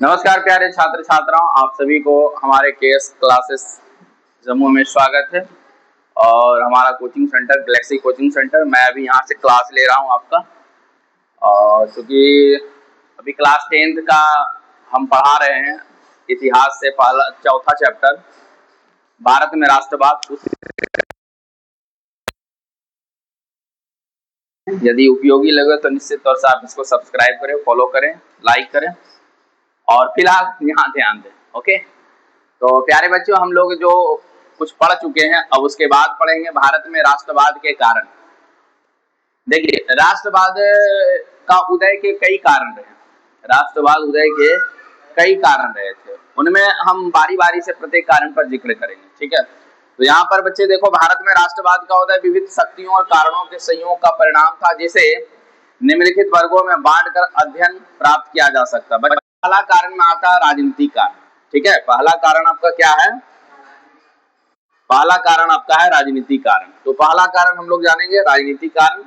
नमस्कार प्यारे छात्र छात्राओं, आप सभी को हमारे केएस क्लासेस जम्मू में स्वागत है। और हमारा coaching centre Galaxy coaching centre, मैं अभी यहाँ से क्लास ले रहा हूँ आपका। और चूँकि अभी क्लास 10th का हम पढ़ा रहे हैं, इतिहास से पहला चौथा चैप्टर भारत में राष्ट्रवाद। यदि उपयोगी लगे तो निश्चित तौर से आप इसको सब्सक्राइब करें, फॉलो करें, लाइक करें और फिलहाल यहाँ ध्यान दें। ओके, तो प्यारे बच्चों, हम लोग जो कुछ पढ़ चुके हैं अब उसके बाद पढ़ेंगे भारत में राष्ट्रवाद के कारण। देखिए, राष्ट्रवाद का उदय के कई कारण रहे। राष्ट्रवाद उदय के कई कारण रहे थे, उनमें हम बारी बारी से प्रत्येक कारण पर जिक्र करेंगे। ठीक है, तो यहाँ पर बच्चे देखो, भारत में राष्ट्रवाद का उदय विविध शक्तियों और कारणों के संयोग का परिणाम था, जिसे निम्नलिखित वर्गों में बांटकर अध्ययन प्राप्त किया जा सकता है। पहला कारण में आता है राजनीतिक कारण। ठीक है, पहला कारण आपका क्या है? पहला कारण आपका है राजनीतिक कारण। तो पहला कारण हम लोग जानेंगे राजनीतिक कारण।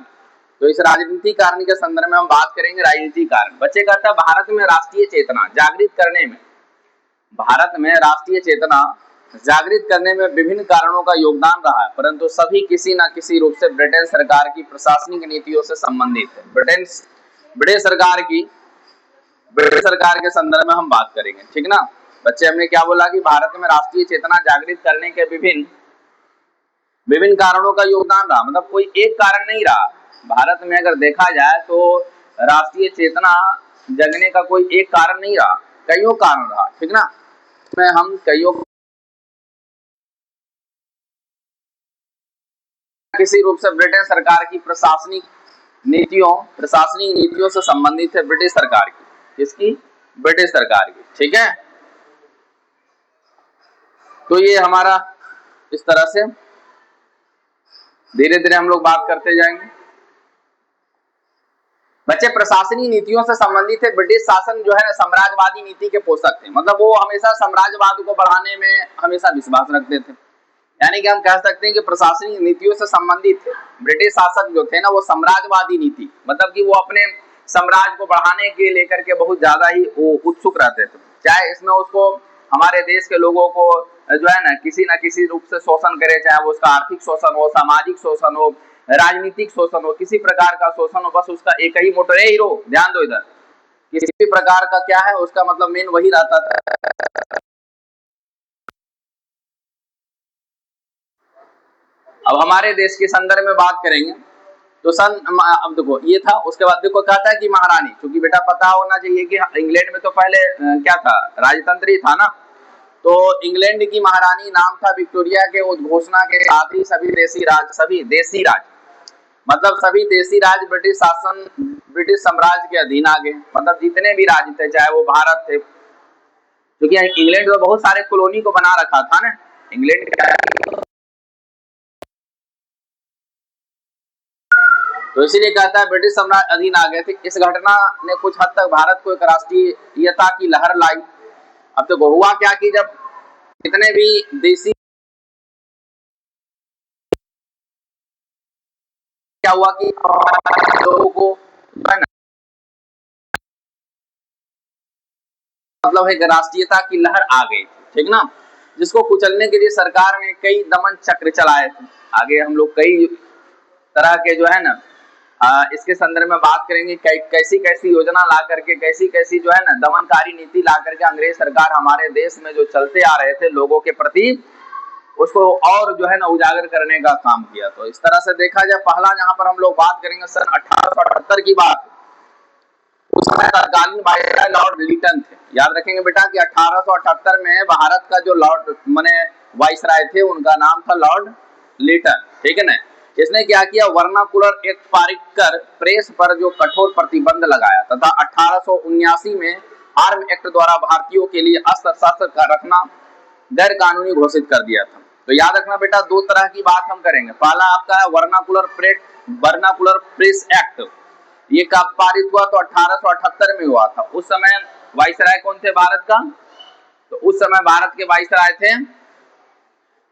तो इस राजनीतिक कारण के संदर्भ में हम बात करेंगे। राजनीतिक कारण बच्चे कहता है भारत में राष्ट्रीय चेतना जागृत करने में, भारत में राष्ट्रीय चेतना जागृत करने में विभिन्न कारणों का योगदान रहा है, परंतु सभी किसी न किसी रूप से ब्रिटेन सरकार की प्रशासनिक नीतियों से संबंधित है। ब्रिटिश सरकार के संदर्भ में हम बात करेंगे। ठीक ना बच्चे, हमने क्या बोला कि भारत में राष्ट्रीय चेतना जागृत करने के विभिन्न कारणों का योगदान रहा, मतलब कोई एक कारण नहीं रहा। भारत में अगर देखा जाए तो राष्ट्रीय चेतना जगने का कोई एक कारण नहीं रहा, कईयों कारण रहा। ठीक ना, में हम कईयों किसी रूप से ब्रिटेन सरकार की प्रशासनिक नीतियों से संबंधित है। ब्रिटिश सरकार की, किसकी? ब्रिटिश सरकार की। ठीक है, तो ये हमारा इस तरह से धीरे धीरे हम लोग बात करते जाएंगे। बच्चे, प्रशासनिक नीतियों से संबंधित है। ब्रिटिश शासन जो है ना, साम्राज्यवादी नीति के पोषक थे, मतलब वो हमेशा साम्राज्यवाद को बढ़ाने में हमेशा विश्वास रखते थे। यानी कि हम कह सकते हैं कि प्रशासनिक नीतियों से संबंधित थे। ब्रिटिश शासक जो थे ना, वो साम्राज्यवादी नीति, मतलब कि वो अपने साम्राज्य को बढ़ाने के लेकर के बहुत ज्यादा ही वो उत्सुक रहते थे। चाहे इसमें उसको हमारे देश के लोगों को जो है ना किसी रूप से शोषण करे, चाहे वो उसका आर्थिक शोषण हो, सामाजिक शोषण हो, राजनीतिक शोषण हो, किसी प्रकार का शोषण हो, बस उसका एक ही मोटो, हीरो ध्यान दो इधर, किसी भी प्रकार का क्या है उसका मतलब मेन वही रहता था। अब हमारे देश के संदर्भ में बात करेंगे तो अब देखो ये था। उसके बाद देखो कहता है कि महारानी, क्योंकि बेटा पता होना चाहिए कि इंग्लैंड में तो पहले क्या था, राजतंत्र ही था ना। तो इंग्लैंड की महारानी नाम था विक्टोरिया के उद्घोषणा के साथ ही सभी देसी राज मतलब सभी देसी राज ब्रिटिश साम्राज्य के अधीन आ गए। मतलब जितने भी राज्य थे, चाहे वो भारत थे, क्योंकि इंग्लैंड में बहुत सारे कॉलोनी को बना रखा था ना इंग्लैंड, तो इसीलिए कहता है ब्रिटिश साम्राज्य अधीन आ गए थे। इस घटना ने कुछ हद तक भारत को एक राष्ट्रीयता की लहर लाई। अब तो हुआ क्या कि जब कितने भी देसी क्या हुआ कि लोगों को मतलब एक राष्ट्रीयता की लहर आ गई, ठीक ना, जिसको कुचलने के लिए सरकार ने कई दमन चक्र चलाए थे। आगे हम लोग कई तरह के जो है ना इसके संदर्भ में बात करेंगे, कैसी कैसी योजना ला करके, कैसी कैसी जो है ना दमनकारी नीति ला करके अंग्रेज सरकार हमारे देश में जो चलते आ रहे थे लोगों के प्रति, उसको और जो है ना उजागर करने का काम किया। तो इस तरह से देखा जाए, पहला जहां पर हम लोग बात करेंगे सन 1878 की बात, उस समय तत्कालीन वायसराय लॉर्ड लिटन थे। याद रखेंगे बेटा कि 1878 में भारत का जो लॉर्ड माने वायसराय थे, उनका नाम था लॉर्ड लिटन। ठीक है ना, इसने क्या किया, वर्नाकुलर एक्ट पारित कर प्रेस पर जो कठोर प्रतिबंध लगाया तथा 1879 में आर्म एक्ट द्वारा भारतीयों के लिए अस्त्र शस्त्र का रखना गैर कानूनी घोषित कर दिया था। तो याद रखना बेटा, दो तरह की बात हम करेंगे। पहला आपका है वर्नाकुलर प्रेस एक्ट, ये कब पारित हुआ? तो 1878 में हुआ था। उस समय वायसराय कौन थे भारत का? तो उस समय भारत के वायसराय थे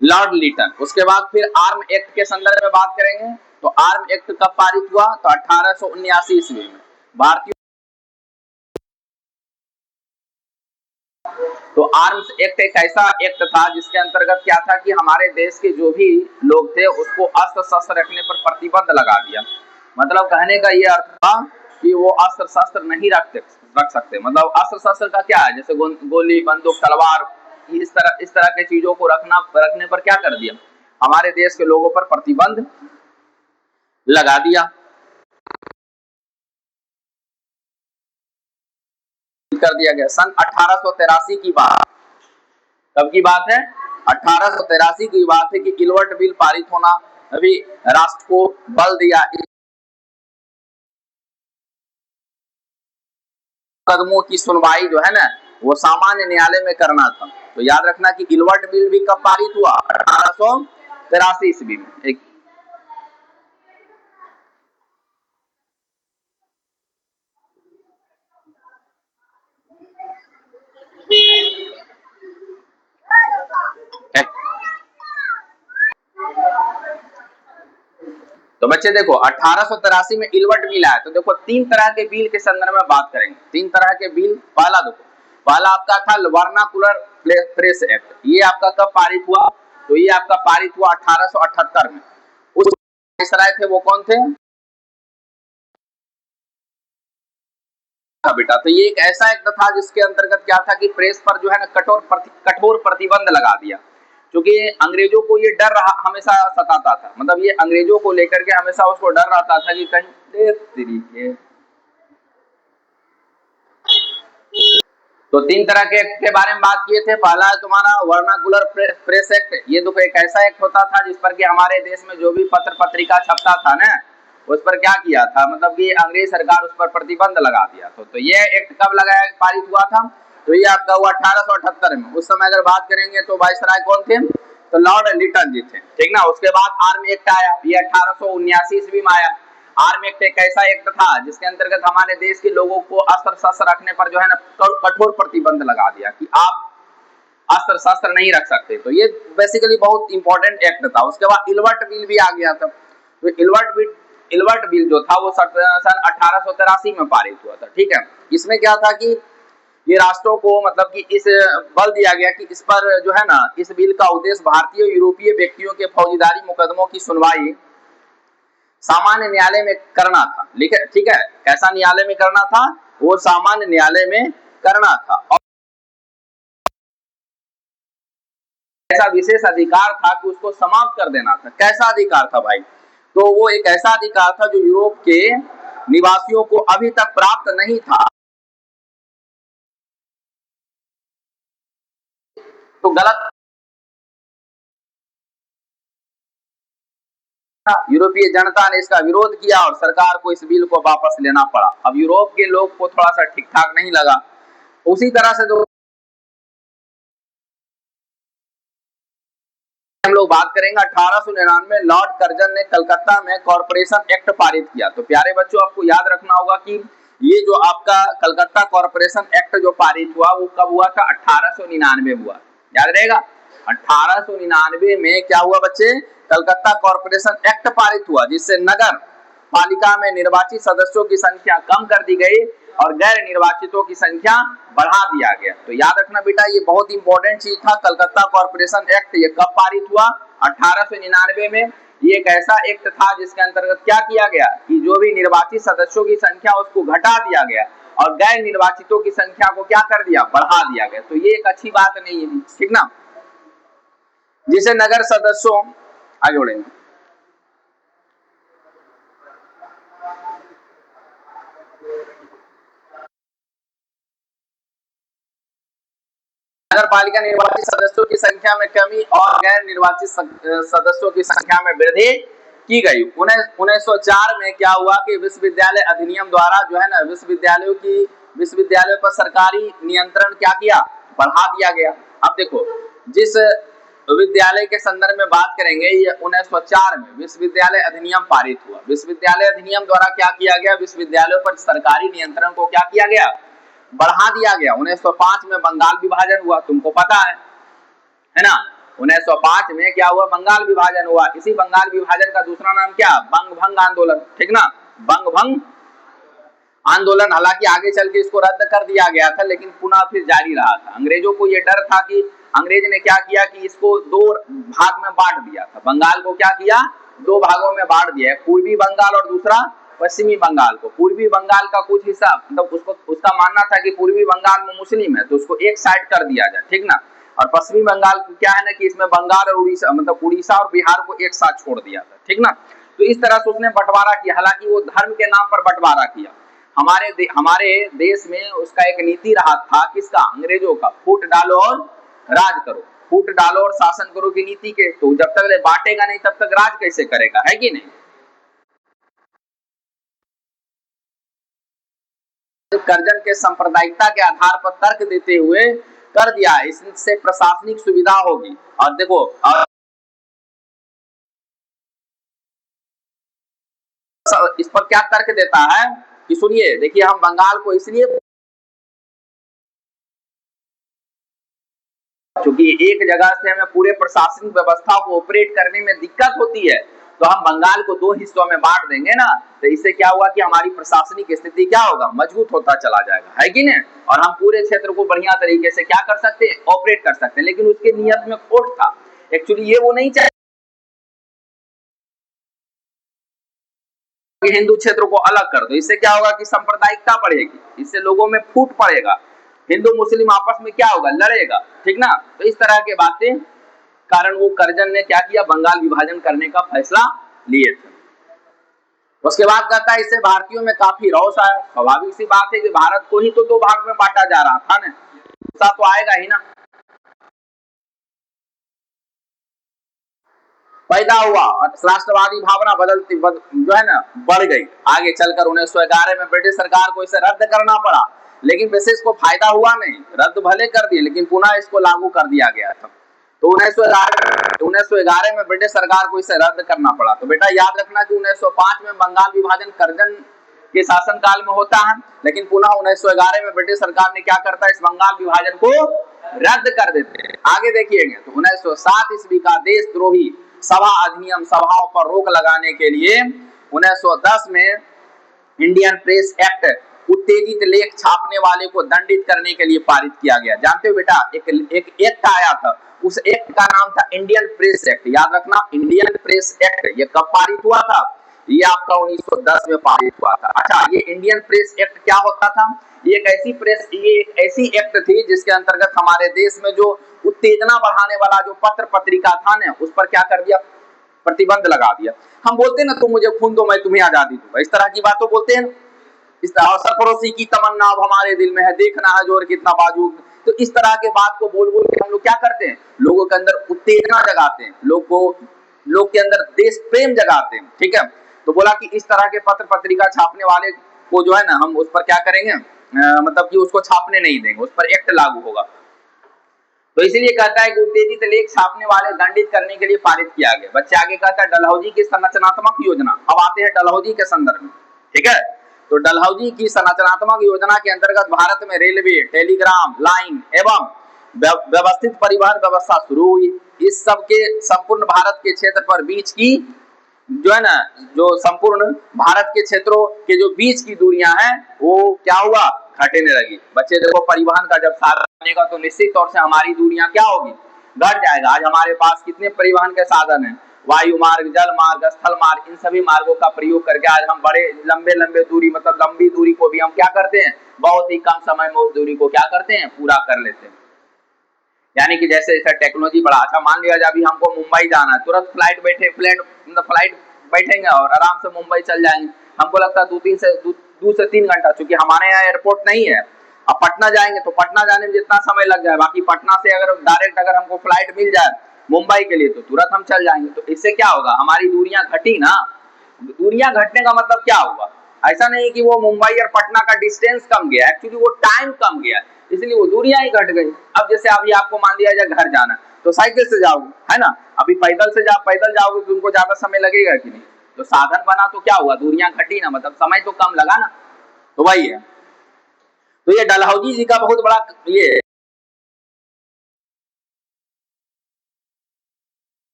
लॉर्ड लिटन। उसके बाद फिर आर्म एक्ट के संदर्भ में बात करेंगे। तो आर्म एक्ट कब पारित हुआ? तो 1879 ईस्वी में भारतीय तो आर्म्स एक्ट एक ऐसा एक्ट था जिसके अंतर्गत क्या था कि हमारे देश के जो भी लोग थे उसको अस्त्र शस्त्र रखने पर प्रतिबंध लगा दिया। मतलब कहने का ये अर्थ था कि वो अस्त्र शस्त्र नहीं रख सकते। मतलब अस्त्र शस्त्र का क्या है, जैसे गोली बंदूक तलवार इस तरह के चीजों को रखने पर क्या कर दिया, हमारे देश के लोगों पर प्रतिबंध लगा दिया, कर दिया गया। सन 1883 की बात, कब की बात है, 1883 की बात है कि इलवर्ट बिल पारित होना अभी राष्ट्र को बल दिया। कदमों की सुनवाई जो है ना वो सामान्य न्यायालय में करना था। तो याद रखना कि इलवर्ट बिल भी कब पारित हुआ, 1883 ईस्वी में। एक तो बच्चे देखो 1883 में इलवर्ट बिल आया। तो देखो तीन तरह के बिल के संदर्भ में बात करेंगे। तीन तरह के बिल, पहला देखो, पहला आपका था वर्नाकुलर प्रेस एक्ट। ये आपका कब पारित हुआ, तो ये आपका पारित हुआ 1878 में। उस वायसराय थे वो कौन थे, बेटा। तो ये एक ऐसा एक्ट था जिसके अंतर्गत क्या था कि प्रेस पर जो है ना कठोर प्रतिबंध लगा दिया, क्योंकि अंग्रेजों को ये डर रहा हमेशा सताता था। मतलब ये अंग्रेजों को लेकर के हमेशा उसको डर रहता था कि कहीं तो तीन तरह के एक्ट के बारे में बात किए थे। पहला है तुम्हारा वर्नाकुलर प्रेस एक्ट। ये देखो एक ऐसा एक्ट होता था जिस पर कि हमारे देश में जो भी पत्र पत्रिका छपता था ना उस पर क्या किया था, मतलब कि अंग्रेज सरकार उस पर प्रतिबंध लगा दिया था। तो ये एक्ट कब लगाया पारित हुआ था, तो ये आपका हुआ 1878 में। उस समय अगर बात करेंगे तो वायसराय कौन थे, तो लॉर्ड लिटन जी थे, ठीक ना। उसके बाद आर्मी एक्ट आया, ये 1879 ईस्वी में आया। आर्मी एक्ट एक ऐसा एक्ट था जिसके अंतर्गत हमारे देश के लोगों को अस्त्र शस्त्र रखने पर जो है ना कठोर प्रतिबंध लगा दिया कि आप अस्त्र शस्त्र नहीं रख सकते। तो ये बेसिकली बहुत इंपॉर्टेंट एक्ट था। उसके बाद इलवर्ट बिल भी आ गया था। तो इलवर्ट बिल जो था वो सन 1883 में पारित हुआ था, ठीक है। इसमें क्या था कि ये राष्ट्रों को मतलब कि इस बल दिया गया कि इस पर जो है ना इस बिल का उद्देश्य भारतीय और यूरोपीय व्यक्तियों के फौजदारी मुकदमों की सुनवाई सामान्य न्यायालय में करना था, ठीक है। कैसा न्यायालय में करना था, वो सामान्य न्यायालय में करना था। और ऐसा विशेष अधिकार था कि उसको समाप्त कर देना था। कैसा अधिकार था भाई, तो वो एक ऐसा अधिकार था जो यूरोप के निवासियों को अभी तक प्राप्त नहीं था। तो गलत, यूरोपीय जनता ने इसका विरोध किया और सरकार को इस बिल को वापस लेना पड़ा। अब यूरोप के लोग को थोड़ा सा ठीक ठाक नहीं लगा। उसी तरह से जो हम लोग बात करेंगे 1899 लॉर्ड कर्जन ने कलकत्ता में कॉरपोरेशन एक्ट पारित किया। तो प्यारे बच्चों आपको याद रखना होगा कि ये जो आपका कलकत्ता कॉरपोरेशन एक्ट जो पारित हुआ वो कब हुआ था, 1899 हुआ। याद रहेगा 1899 में क्या हुआ बच्चे, कलकत्ता कॉरपोरेशन एक्ट पारित हुआ जिससे नगर पालिका में निर्वाचित सदस्यों की संख्या कम कर दी गई और गैर निर्वाचितों की संख्या बढ़ा दिया गया। तो याद रखना बेटा ये बहुत इंपॉर्टेंट चीज था। कलकत्ता कॉरपोरेशन एक्ट ये कब पारित हुआ, 1899 में। ये एक ऐसा एक्ट था जिसके अंतर्गत क्या किया गया कि जो भी निर्वाचित सदस्यों की संख्या उसको घटा दिया गया और गैर निर्वाचितों की संख्या को क्या कर दिया, बढ़ा दिया गया। तो ये एक अच्छी बात नहीं है, ठीक ना। जिसे नगर सदस्यों, आगे बढ़ेंगे, नगर पालिका निर्वाचित सदस्यों की संख्या में कमी और गैर निर्वाचित सदस्यों की संख्या में वृद्धि की गई। 1904 में क्या हुआ कि विश्वविद्यालय अधिनियम द्वारा जो है ना विश्वविद्यालयों पर सरकारी नियंत्रण क्या किया, बढ़ा दिया गया। अब देखो जिस विद्यालय के संदर्भ में बात करेंगे, ये 1904 में विश्वविद्यालय अधिनियम पारित हुआ। विश्वविद्यालय अधिनियम द्वारा क्या किया गया, विश्वविद्यालयों पर सरकारी नियंत्रण को क्या किया गया, बढ़ा दिया गया। 1905 में बंगाल विभाजन हुआ, तुमको पता है ना। 1905 में क्या हुआ, बंगाल विभाजन हुआ। इसी बंगाल विभाजन का दूसरा नाम क्या, बंग भंग आंदोलन, ठीक ना। बंग भंग आंदोलन हालांकि आगे चल के इसको रद्द कर दिया गया था, लेकिन पुनः फिर जारी रहा था। अंग्रेजों को ये डर था कि अंग्रेज ने क्या किया कि इसको दो भाग में बांट दिया था। बंगाल को क्या किया, दो भागों में बांट दिया, पूर्वी बंगाल और दूसरा पश्चिमी बंगाल को। पूर्वी बंगाल का कुछ हिस्सा, मतलब उसको उसका मानना था कि पूर्वी बंगाल में मुस्लिम है तो उसको एक साइड कर दिया जाए, ठीक ना। और पश्चिमी बंगाल क्या है ना कि इसमें बंगाल और उड़ीसा, मतलब उड़ीसा और बिहार को एक साथ छोड़ दिया था, ठीक ना। तो इस तरह से उसने बंटवारा किया, हालांकि वो धर्म के नाम पर बंटवारा किया। हमारे देश में उसका एक नीति रहा था, किसका, अंग्रेजों का, फूट डालो और राज करो, फूट डालो और शासन करो की नीति के। तो जब तक बांटेगा नहीं तब तक राज कैसे करेगा, है कि नहीं। कर्जन के सांप्रदायिकता के आधार पर तर्क देते हुए कर दिया, इससे प्रशासनिक सुविधा होगी। और देखो, और इस पर क्या तर्क देता है कि सुनिए, देखिए, हम बंगाल को इसलिए, क्योंकि एक जगह से हमें पूरे प्रशासनिक व्यवस्था को ऑपरेट करने में दिक्कत होती है, तो हम बंगाल को दो हिस्सों में बांट देंगे ना, तो इससे क्या हुआ कि हमारी प्रशासनिक स्थिति क्या होगा, मजबूत होता चला जाएगा, है कि नहीं। और हम पूरे क्षेत्र को बढ़िया तरीके से क्या कर सकते हैं, ऑपरेट कर सकते हैं। लेकिन उसके नियत में खोट था, एक्चुअली ये वो नहीं चाहे कि हिंदू क्षेत्र को अलग कर दो। इससे क्या होगा कि सांप्रदायिकता बढ़ेगी, इससे लोगों में फूट पड़ेगा, हिंदू मुस्लिम आपस में क्या होगा, लड़ेगा, ठीक ना। तो इस तरह के बातें कारण वो कर्जन ने क्या किया, बंगाल विभाजन करने का फैसला लिए थे। उसके बाद कहता है, इससे भारतीयों में काफी रोष आया। स्वाभाविक सी बात है कि भारत को ही तो दो भाग में बांटा जा रहा था ना, गुस्सा तो आएगा ही ना। पैदा हुआ और राष्ट्रवादी भावना जो है ना बढ़ गई। आगे चलकर 1911 में ब्रिटिश सरकार को इसे रद्द करना पड़ा, लेकिन विशेष को फायदा हुआ नहीं। रद्द भले कर दिए, लेकिन पुनः इसको लागू कर दिया गया था। तो 1911 में ब्रिटिश सरकार को इसे रद्द करना पड़ा। तो बेटा याद रखना कि 1905 में बंगाल विभाजन कर्जन के शासनकाल में होता है, लेकिन पुनः 1911 में ब्रिटिश सरकार ने क्या करता है, इस बंगाल विभाजन को रद्द कर देते हैं। आगे देखिएगा तो 1907 ईस्वी का देशद्रोही सभा अधिनियम, सभाओं पर रोक लगाने के लिए 1910 में इंडियन प्रेस एक्ट, उत्तेजित लेख छापने वाले को दंडित करने के लिए पारित किया गया। जानते हो बेटा, एक एक्ट आया था, उस एक्ट का नाम था इंडियन प्रेस एक्ट। याद रखना, इंडियन प्रेस एक्ट, ये कब पारित हुआ था, ये आपका 1910 में पारित हुआ था। अच्छा, ये इंडियन प्रेस एक्ट क्या होता था, ये एक ऐसी एक्ट थी जिसके अंतर्गत हमारे देश में जो उत्तेजना बढ़ाने वाला जो पत्र पत्रिका था ना, उस पर क्या कर दिया, प्रतिबंध लगा दिया। हम बोलते हैं ना, तुम मुझे खून दो मैं तुम्हें आजादी दूंगा, इस तरह की बात बोलते हैं। इस सरफरोशी की तमन्ना अब हमारे दिल में है, देखना है जोर कितना बाजू। तो इस तरह के बात को बोल बोल के हम लोग क्या करते हैं, लोगों के अंदर उत्तेजना जगाते हैं, लोग के अंदर देश प्रेम जगाते हैं, ठीक है। तो बोला कि इस तरह के पत्र पत्रिका छापने वाले को जो है ना, हम उस पर क्या करेंगे, मतलब कि उसको छापने नहीं देंगे, उस पर एक्ट लागू होगा। तो इसीलिए कहता है कि उत्तेजित लेख छापने वाले दंडित करने के लिए पारित किया गया। बच्चे आगे कहता है डलहौजी की संरचनात्मक योजना। अब आते हैं डलहौजी के संदर्भ में, ठीक है। तो डलहौजी की संरचनात्मक योजना के अंतर्गत भारत में रेलवे, टेलीग्राम लाइन एवं व्यवस्थित परिवहन व्यवस्था शुरू हुई। इस सब के संपूर्ण भारत के क्षेत्र पर बीच की जो है ना, जो संपूर्ण भारत के क्षेत्रों के जो बीच की दूरियां हैं वो क्या हुआ, घटने लगी। बच्चे देखो, परिवहन का जब साधन बनेगा तो निश्चित तौर से हमारी दूरियां क्या होगी, घट जाएगा। आज हमारे पास कितने परिवहन के साधन हैं, वायु मार्ग, जल मार्ग, स्थल मार्ग, इन सभी मार्गों का प्रयोग करके आज हम बड़े लंबे लंबे दूरी, मतलब लंबी दूरी को भी हम क्या करते हैं, बहुत ही कम समय में उस दूरी को क्या करते हैं, पूरा कर लेते हैं। यानी कि जैसे जैसे टेक्नोलॉजी बढ़ा, अच्छा मान लिया जाए अभी हमको मुंबई जाना है, तुरंत फ्लाइट बैठेंगे और आराम से मुंबई चल जाएंगे। हमको लगता है 2 से 3 घंटा, चूंकि हमारे यहाँ एयरपोर्ट नहीं है। अब पटना जाएंगे तो पटना जाने में जितना समय लग जाए, बाकी पटना से अगर डायरेक्ट अगर हमको फ्लाइट मिल जाए मुंबई के लिए तो तुरंत हम चल जाएंगे। तो इससे क्या होगा, हमारी दूरियां घटी ना। दूरियां घटने का मतलब क्या हुआ, ऐसा नहीं कि वो मुंबई और पटना का डिस्टेंस कम गया, एक्चुअली वो टाइम कम गया, इसलिए वो दूरियां ही घट गई। अब जैसे अभी आपको मान लिया जाए घर जाना तो साइकिल से जाओगे, है ना, अभी पैदल जाओगे तो उनको ज्यादा समय लगेगा कि नहीं। तो साधन बना तो क्या हुआ, दूरियां घटी ना, मतलब समय तो कम लगा ना। तो वही है। तो ये डलहौजी जी का बहुत बड़ा ये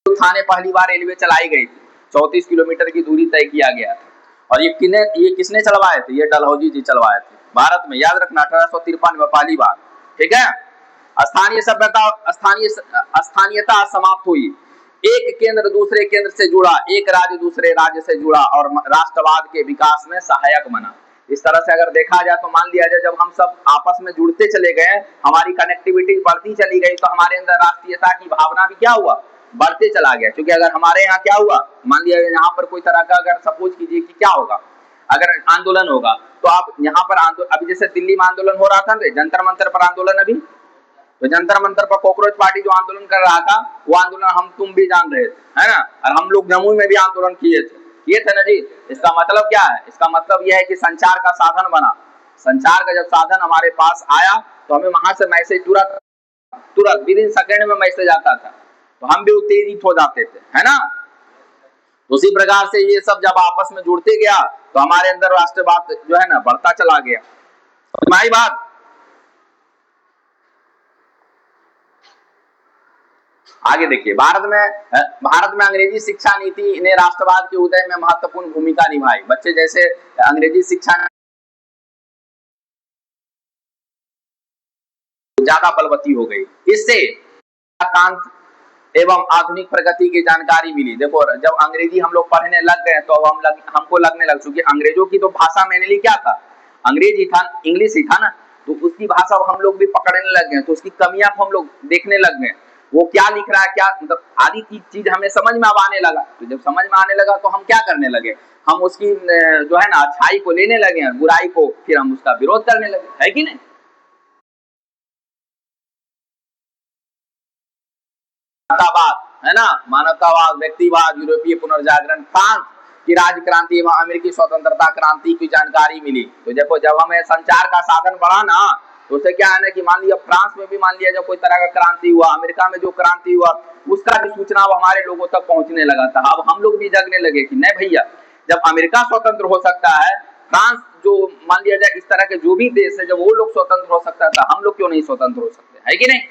थाने पहली बार रेलवे चलाई गई थी, 34 किलोमीटर की दूरी तय किया गया था। और ये किसने चलवाए थे? ये डलहौजी जी चलवाए थे भारत में, याद रखना, 1853 में पहली बार। ठीक है। स्थानीय सभ्यता, स्थानीयता समाप्त हुई, एक केंद्र दूसरे केंद्र से जुड़ा, एक राज्य दूसरे राज्य से जुड़ा और राष्ट्रवाद के विकास में सहायक बना। इस तरह से अगर देखा जाए तो मान लिया जाए जब हम सब आपस में जुड़ते चले गए, हमारी कनेक्टिविटी बढ़ती चली गई, तो हमारे अंदर राष्ट्रीयता की भावना भी क्या हुआ, बढ़ते चला गया। क्योंकि अगर हमारे यहाँ क्या हुआ, मान लिया यहाँ पर कोई तरह का, अगर सपोज कीजिए कि क्या होगा, अगर आंदोलन होगा, तो आप यहाँ पर अभी जैसे दिल्ली में आंदोलन हो रहा था, जंतर मंतर पर आंदोलन, अभी तो जंतर मंतर पर कॉकरोच पार्टी जो आंदोलन कर रहा था, वो आंदोलन हम तुम भी जान रहे थे, है ना। और हम लोग जम्मू में भी आंदोलन किए थे ना जी। इसका मतलब क्या है? इसका मतलब यह है कि संचार का साधन बना। संचार का जब साधन हमारे पास आया, तो हमें वहां से मैसेज तुरंत विद इन सेकंड में मैसेज आता था, तो हम भी उत्तेजित हो जाते थे, है ना। उसी प्रकार से ये सब जब आपस में जुड़ते गया, तो हमारे अंदर राष्ट्रवाद जो है ना बढ़ता चला गया। तुम्हारी बात आगे देखिए, भारत में अंग्रेजी शिक्षा नीति ने राष्ट्रवाद के उदय में महत्वपूर्ण भूमिका निभाई। बच्चे जैसे अंग्रेजी शिक्षा ज्यादा बलवती हो गई, इससे एवं आधुनिक प्रगति की जानकारी मिली। देखो जब अंग्रेजी हम लोग पढ़ने लग गए, तो हमको लगने लग, चूंकि अंग्रेजों की तो भाषा मेनली क्या था, अंग्रेजी था, इंग्लिश ही था ना, तो उसकी भाषा हम लोग भी पकड़ने लग गए, तो उसकी कमियां हम लोग देखने लग गए। वो क्या लिख रहा है, क्या मतलब आदि चीज हमें समझ में अब आने लगा। तो जब समझ में आने लगा, तो हम क्या करने लगे, हम उसकी जो है ना अच्छाई को लेने लगे, बुराई को फिर हम उसका विरोध करने लगे, है कि नहीं। मानवतावाद, है ना, मानवतावाद, व्यक्तिवाद, यूरोपीय पुनर्जागरण, फ्रांस की राज्य क्रांति एवं अमेरिकी स्वतंत्रता क्रांति की जानकारी मिली। तो देखो जब हमें संचार का साधन बढ़ा ना, तो उसे क्या है ना कि मान लिया फ्रांस में भी मान लिया जब कोई तरह का क्रांति हुआ, अमेरिका में जो क्रांति हुआ, उसका भी सूचना हमारे लोगों तक पहुंचने लगा था। अब हम लोग भी जगने लगे कि नहीं भैया, जब अमेरिका स्वतंत्र हो सकता है, फ्रांस जो मान लिया जाए इस तरह के जो भी देश है, जब वो लोग स्वतंत्र हो सकता था, हम लोग क्यों नहीं स्वतंत्र हो सकते, है कि नहीं।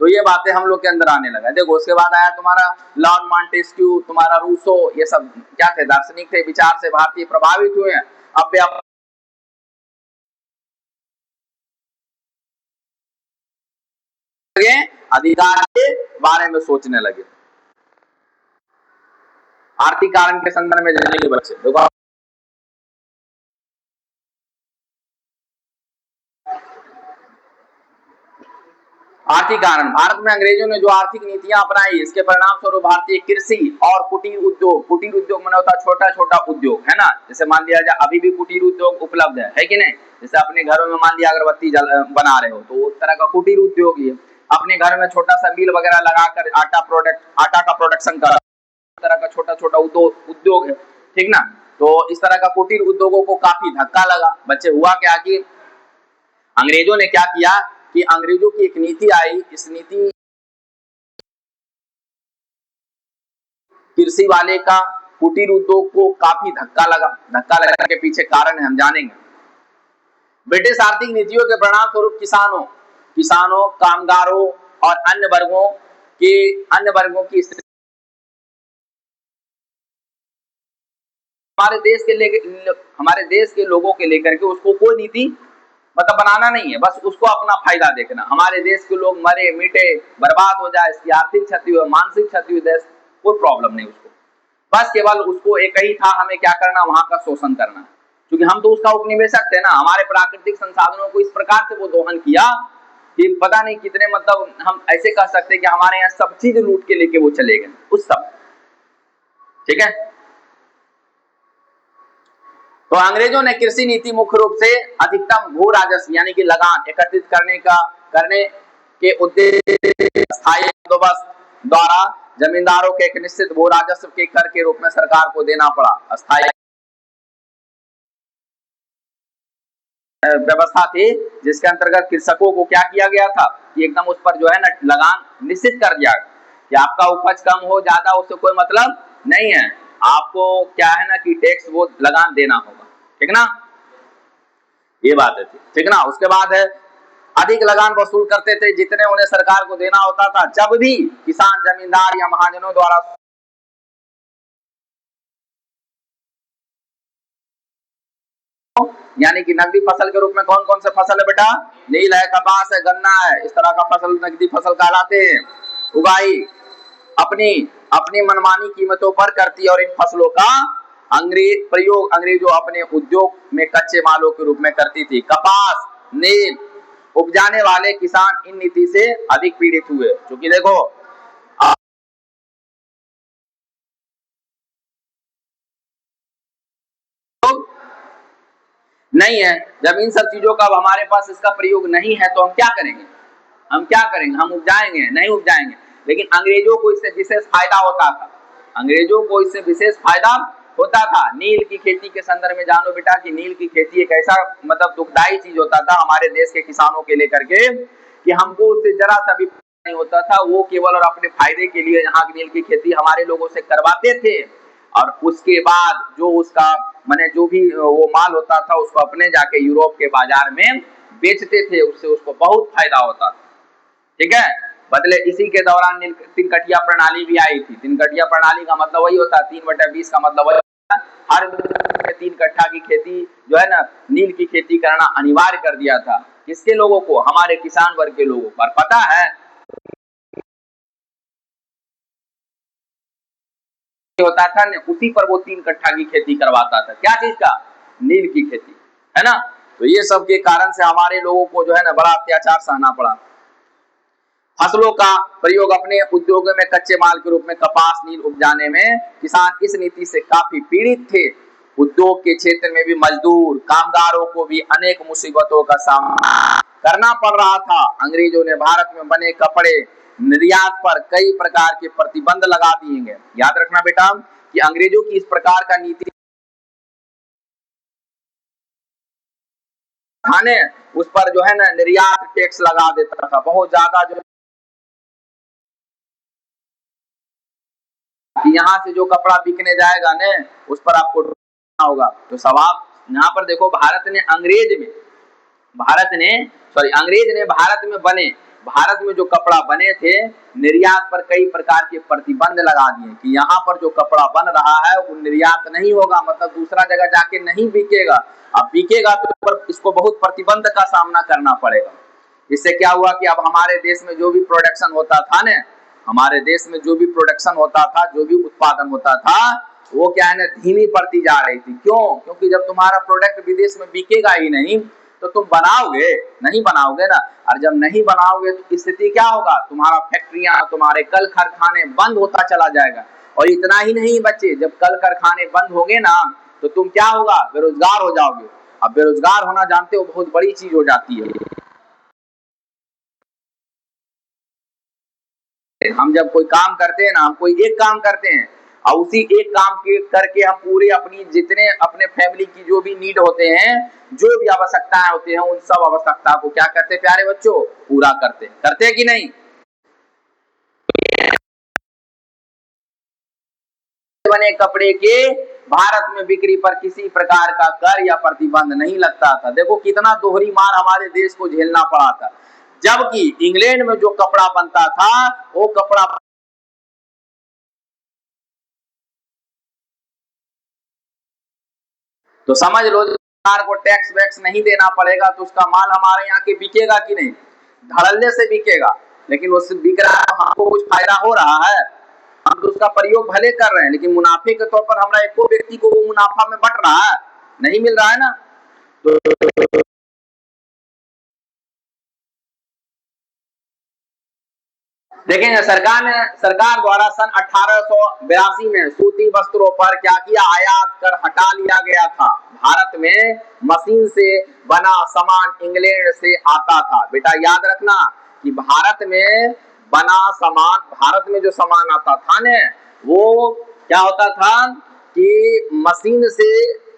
तो ये बातें हम लोग के अंदर आने लगा। देखो उसके बाद आया तुम्हारा लॉर्ड मॉन्टेस्क्यू, तुम्हारा रूसो, ये सब क्या थे, दार्शनिक थे, विचार से भारतीय प्रभावित हुए हैं। अब अधिकार के बारे में सोचने लगे। आर्थिक कारण के संदर्भ में जानेंगे बच्चे। देखो आर्थिक कारण, भारत में अंग्रेजों ने जो आर्थिक नीतियां अपनाई, इसके परिणाम स्वरूप भारतीय कृषि और कुटीर उद्योग माने होता छोटा छोटा उद्योग, है ना। जैसे मान लिया जाए अभी भी कुटीर उद्योग उपलब्ध है कि नहीं। जैसे अपने घरों में मान लिया अगरबत्ती बना रहे हो, तो उस तरह का कुटीर उद्योग ही है। अपने घर में छोटा सा मिल वगैरह लगाकर आटा का प्रोडक्शन कर तरह का छोटा छोटा उद्योग है, ठीक ना। तो इस तरह का कुटीर उद्योगों को काफी धक्का लगा। बच्चे हुआ क्या कि अंग्रेजों ने क्या किया कि अंग्रेजों की एक नीति आई, इस नीति कृषि वाले का कुटीर उद्योग को काफी धक्का लगा। धक्का लगने के पीछे कारण है, हम जानेंगे। ब्रिटिश आर्थिक नीतियों के परिणाम स्वरूप किसानों, कामगारों और अन्य वर्गों की स्थिति हमारे देश के लोगों के लेकर के उसको कोई नीति मतलब बनाना नहीं है, बस उसको अपना फायदा देखना। हमारे देश के लोग मरे मिटे बर्बाद हो जाए, इसकी आर्थिक क्षति हो, मानसिक क्षति हो, देश कोई प्रॉब्लम नहीं उसको। बस केवल उसको एक ही था, हमें क्या करना, वहां का शोषण करना। क्योंकि हम तो उसका उपनिवेशक थे ना, हमारे प्राकृतिक संसाधनों को इस प्रकार से वो दोहन किया कि पता नहीं कितने, मतलब हम ऐसे कह सकते कि हमारे यहाँ सब चीज लूट के लेके वो चले गए उस सब। ठीक है। तो अंग्रेजों ने कृषि नीति मुख्य रूप से अधिकतम भू राजस्व यानी कि लगान एकत्रित करने के उद्देश्य स्थायी बंदोबस्त द्वारा जमींदारों के एक निश्चित भू राजस्व के कर के रूप में सरकार को देना पड़ा। अस्थायी व्यवस्था थी जिसके अंतर्गत कृषकों को क्या किया गया था कि एकदम उस पर जो है ना लगान निश्चित कर दिया कि आपका उपज कम हो ज्यादा उससे कोई मतलब नहीं है, आपको क्या है ना कि टैक्स वो लगान देना होगा, ठीक ना। ये बात है, ठीक ना। उसके बाद है अधिक लगान वसूल करते थे जितने उन्हें सरकार को देना होता था। जब भी किसान जमींदार या महाजनों द्वारा यानी कि नकदी फसल के रूप में कौन कौन से फसल है बेटा? नील है, कपास है, गन्ना है, इस तरह का फसल नकदी फसल कहलाते हैं। उगाई अपनी अपनी मनमानी कीमतों पर करती है और इन फसलों का अंग्रेजों अपने उद्योग में कच्चे मालों के रूप में करती थी। कपास, नील उपजाने वाले किसान इन नीति से अधिक पीड़ित हुए, क्योंकि देखो नहीं है, जब इन सब चीजों का अब हमारे पास इसका प्रयोग नहीं है तो हम क्या करेंगे? हम उपजाएंगे? नहीं उपजाएंगे। लेकिन अंग्रेजों को इससे विशेष फायदा होता था, अंग्रेजों को इससे विशेष फायदा होता था। नील की खेती के संदर्भ में जानो बेटा कि नील की खेती एक ऐसा मतलब दुखदाई चीज होता था हमारे देश के किसानों के लेकर के कि हमको उससे जरा सा भी नहीं होता था। वो केवल और अपने फायदे के लिए यहाँ की नील की खेती हमारे लोगों से करवाते थे और उसके बाद जो उसका माने जो भी वो माल होता था उसको अपने जाके यूरोप के बाजार में बेचते थे, उससे उसको बहुत फायदा होता था। ठीक है, बदले इसी के दौरान तीन कटिया प्रणाली भी आई थी। तीन कटिया प्रणाली का मतलब वही होता है 3/20 का मतलब वही हर 3 कट्ठा की खेती जो है ना नील की खेती करना अनिवार्य कर दिया था। किसके लोगों को? हमारे किसान वर्ग के लोगों पर। पता है होता था ना, उसी पर वो 3 कट्ठा की खेती करवाता था। क्या चीज का? नील की खेती, है ना। तो ये सब के कारण से हमारे लोगों को जो है ना बड़ा अत्याचार सहना पड़ा। फसलों का प्रयोग अपने उद्योगों में कच्चे माल के रूप में कपास, नील उपजाने में किसान इस नीति से काफी पीड़ित थे। उद्योग के क्षेत्र में भी मजदूर कामगारों को भी अनेक मुसीबतों का सामना करना पड़ रहा था। अंग्रेजों ने भारत में बने कपड़े निर्यात पर कई प्रकार के प्रतिबंध लगा दिए गए। याद रखना बेटा कि अंग्रेजों की इस प्रकार का नीति खाने उस पर जो है ना निर्यात टैक्स लगा देता था बहुत ज्यादा, जो यहाँ से जो कपड़ा बिकने जाएगा ने उस पर आपको होगा। तो सवाब यहाँ पर देखो अंग्रेज ने भारत में जो कपड़ा बने थे निर्यात पर कई प्रकार के प्रतिबंध लगा दिए कि यहाँ पर जो कपड़ा बन रहा है वो निर्यात नहीं होगा, मतलब दूसरा जगह जाके नहीं बिकेगा। अब बिकेगा तो इसको बहुत प्रतिबंध का सामना करना पड़ेगा। इससे क्या हुआ कि अब हमारे देश में जो भी प्रोडक्शन होता था ना, हमारे देश में जो भी प्रोडक्शन होता था, जो भी उत्पादन होता था, वो क्या है ना धीमी पड़ती जा रही थी। क्यों? क्योंकि जब तुम्हारा प्रोडक्ट विदेश में बिकेगा ही नहीं तो तुम नहीं बनाओगे ना, और जब नहीं बनाओगे तो स्थिति क्या होगा? तुम्हारा फैक्ट्रियां, तुम्हारे कल कारखाने बंद होता चला जाएगा। और इतना ही नहीं बच्चे, जब कल कारखाने बंद होंगे ना तो तुम क्या होगा? बेरोजगार हो जाओगे। अब बेरोजगार होना जानते हो बहुत बड़ी चीज हो जाती है। हम जब कोई काम करते हैं ना, हम कोई एक काम करते हैं और उसी एक काम के करके हम पूरे अपनी जितने अपने फैमिली की जो भी नीड होते हैं, जो भी आवश्यकताएं होती हैं, उन सब आवश्यकता को क्या करते हैं प्यारे बच्चों? पूरा करते हैं कि नहीं? बने कपड़े के भारत में बिक्री पर किसी प्रकार का कर या प्रतिबंध नहीं लगता था। देखो कितना दोहरी मार हमारे देश को झेलना पड़ा था। जबकि इंग्लैंड में जो कपड़ा बनता था वो कपड़ा तो समझ लो सरकार को टैक्स वैक्स नहीं देना पड़ेगा तो उसका माल हमारे यहाँ के बिकेगा कि नहीं? धड़ल्ले से बिकेगा। लेकिन उससे बिक रहा है, हमको कुछ फायदा हो रहा है? हम तो उसका प्रयोग भले कर रहे हैं लेकिन मुनाफे के तौर पर हमारा एको व्यक्ति को वो मुनाफा में बट रहा है? नहीं मिल रहा है ना। तो देखेंगे सरकार द्वारा सन 1882 में सूती वस्त्रों पर क्या किया? आयात कर हटा लिया गया था। भारत में मशीन से बना सामान इंग्लैंड से आता था। बेटा याद रखना कि भारत में जो सामान आता था ने वो क्या होता था कि मशीन से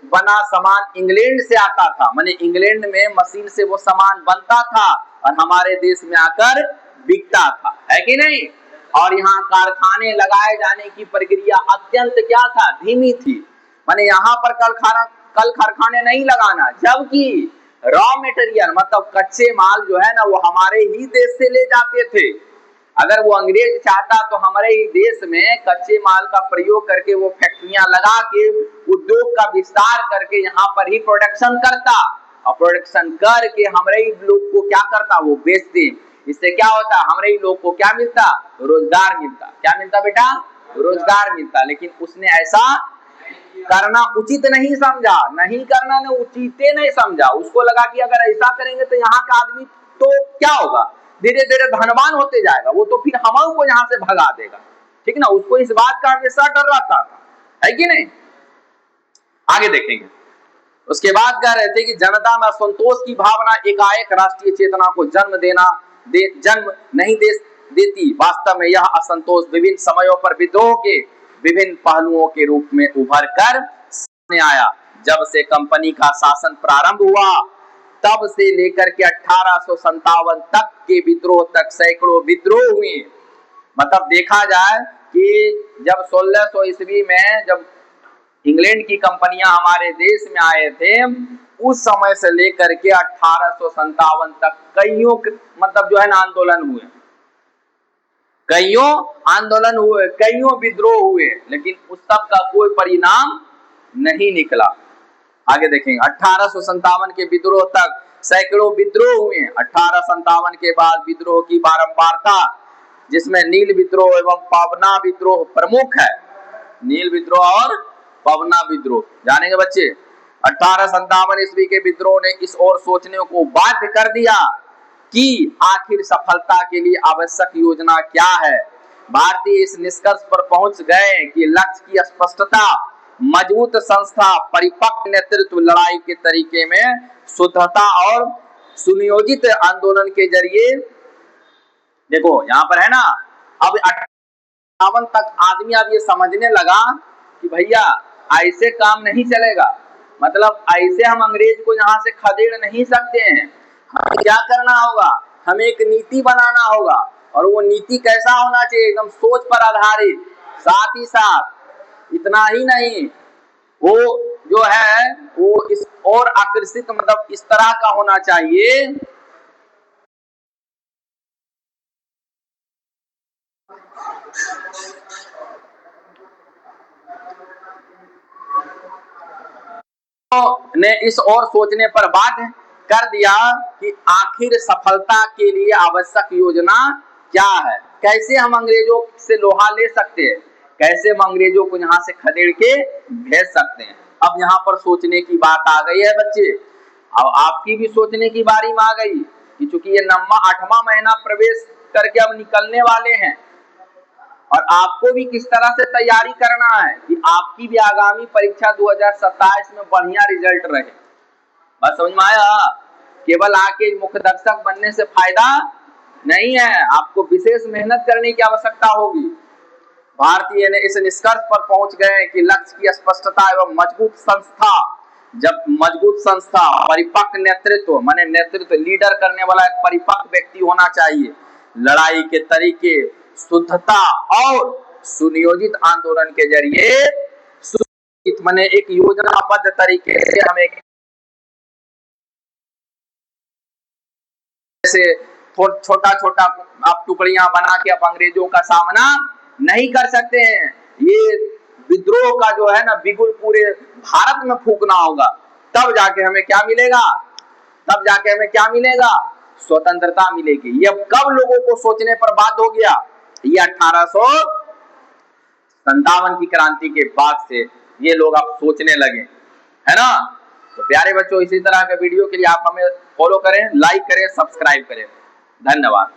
बना सामान इंग्लैंड से आता था। माने इंग्लैंड में मशीन से वो सामान बनता था और हमारे देश में आकर बिकता था, है कि नहीं? और यहाँ कारखाने लगाए जाने की प्रक्रिया अत्यंत क्या था? धीमी थी। माने यहाँ पर कल कारखाने नहीं लगाना, जबकि रॉ मटेरियल मतलब कच्चे माल जो है ना वो हमारे ही देश से ले जाते थे। अगर वो अंग्रेज चाहता तो हमारे ही देश में कच्चे माल का प्रयोग करके वो फैक्ट्रियां लगा के उद्योग का विस्तार करके यहाँ पर ही प्रोडक्शन करता, और प्रोडक्शन करके हमारे ही लोग को क्या करता, वो बेचते। इससे क्या होता, हमारे ही लोग को क्या मिलता, रोजगार मिलता। क्या मिलता बेटा, रोजगार मिलता। लेकिन उसने ऐसा करना उचित नहीं समझा, नहीं करना ने उचित नहीं समझा। उसको लगा कि अगर ऐसा करेंगे तो यहाँ का आदमी तो क्या होगा, धीरे धीरे धनवान होते जाएगा, वो तो फिर हम को यहाँ से भगा देगा। ठीक ना, उसको इस बात का हमेशा डर रहता था, है कि नहीं। आगे देखेंगे। उसके बाद कह रहे थे कि जनता में असंतोष की भावना एकाएक राष्ट्रीय चेतना को जन्म नहीं देती। वास्तव में यह असंतोष विभिन्न समयों पर विद्रोह के विभिन्न पहलुओं के रूप में उभर कर सामने आया। जब से कंपनी का शासन प्रारंभ हुआ तब से लेकर के 1857 तक के विद्रोह तक सैकड़ों विद्रोह हुए। मतलब देखा जाए कि जब 1600 ईस्वी में जब इंग्लैंड की कंपनियां हमारे देश में आए थे, उस समय से लेकर के 1857 तक कईयों मतलब जो है ना आंदोलन हुए, कईयों आंदोलन हुए, कईयों विद्रोह हुए, लेकिन उस सब का कोई परिणाम नहीं निकला। आगे देखेंगे। 1857 के विद्रोह तक सैकड़ों विद्रोह हुए। 1857 के बाद विद्रोह की बारंबारता, जिसमें नील विद्रोह एवं पवना विद्रोह प्रमुख है। नील विद्रोह और पवना विद्रोह जानेंगे बच्चे। 1857 ईस्वी के विद्रोह ने इस ओर सोचने को बाध्य कर दिया कि आखिर सफलता के लिए आवश्यक योजना क्या है। भारतीय इस निष्कर्ष पर पहुंच गए कि लक्ष्य की स्पष्टता, मजबूत संस्था, परिपक्व नेतृत्व, लड़ाई के तरीके में शुद्धता और सुनियोजित आंदोलन के जरिए, देखो यहाँ पर है ना, अब 58 तक आदमी अब ये समझने लगा कि भैया ऐसे काम नहीं चलेगा। मतलब ऐसे हम अंग्रेज को यहाँ से खदेड़ नहीं सकते हैं। हमें क्या करना होगा, हमें एक नीति बनाना होगा, और वो नीति कैसा होना चाहिए, एकदम सोच पर आधारित। साथ ही साथ इतना ही नहीं, वो जो है वो इस और आकर्षित, मतलब इस तरह का होना चाहिए ने इस और सोचने पर बाध्य कर दिया कि आखिर सफलता के लिए आवश्यक योजना क्या है, कैसे हम अंग्रेजों से लोहा ले सकते हैं, कैसे हम अंग्रेजों को यहाँ से खदेड़ के भेज सकते हैं। अब यहाँ पर सोचने की बात आ गई है बच्चे। अब आपकी भी सोचने की बारी में आ गई कि चूंकि ये 8वां महीना प्रवेश करके अब निकलने वाले हैं, और आपको भी किस तरह से तैयारी करना है कि आपकी भी आगामी परीक्षा 2027 में बढ़िया रिजल्ट रहे। बस समझ में आया। केवल आके मुख्य दर्शक बनने से फायदा नहीं है, आपको विशेष मेहनत करने की आवश्यकता होगी। भारतीय ने इस निष्कर्ष पर पहुंच गए कि लक्ष्य की स्पष्टता एवं मजबूत संस्था, जब मजबूत संस्था, परिपक्व नेतृत्व, माने नेतृत्व लीडर करने वाला एक परिपक्व व्यक्ति होना चाहिए, लड़ाई के तरीके, शुद्धता और सुनियोजित आंदोलन के जरिए माने एक योजनाबद्ध तरीके से हमें जैसे छोटा छोटा आप टुकड़ियां बना के आप अंग्रेजों का सामना नहीं कर सकते हैं। ये विद्रोह का जो है ना बिगुल पूरे भारत में फूकना होगा, तब जाके हमें क्या मिलेगा, तब जाके हमें क्या मिलेगा, स्वतंत्रता मिलेगी। ये कब लोगों को सोचने पर बाध्य हो गया, ये 1857 की क्रांति के बाद से ये लोग अब सोचने लगे, है ना। तो प्यारे बच्चों, इसी तरह के वीडियो के लिए आप हमें फॉलो करें, लाइक करें, सब्सक्राइब करें। धन्यवाद।